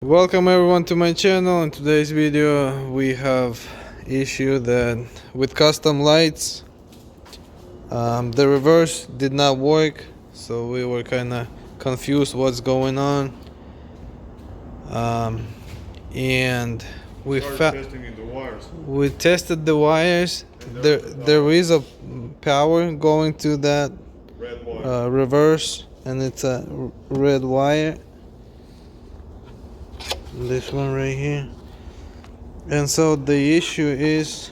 Welcome everyone to my channel. In today's video we have issue that with custom lights the reverse did not work, so we were kind of confused what's going on, and we tested the wires. There is a power going to that reverse, and it's a red wire, this one right here. And so the issue is,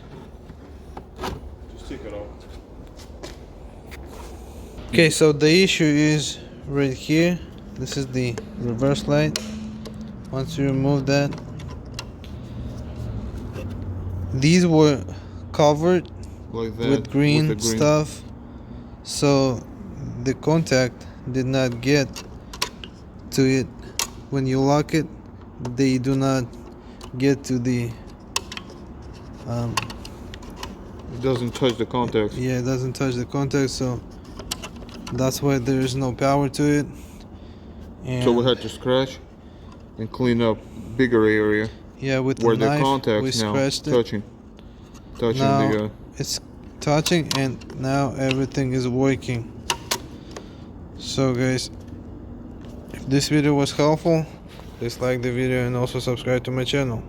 just take it off. okay, so the issue is right here. This is the reverse light. Once you remove that, these were covered Like that, with green, with the green stuff, so the contact did not get to it. When you lock it, they do not get to the it doesn't touch the contacts. yeah, it doesn't touch the contact, so that's why there is no power to it. And So we had to scratch and clean up bigger area, yeah, with where the knife the contacts we now scratched it. touching Now the it's touching, and now everything is working. So guys, if this video was helpful, please like the video and also subscribe to my channel.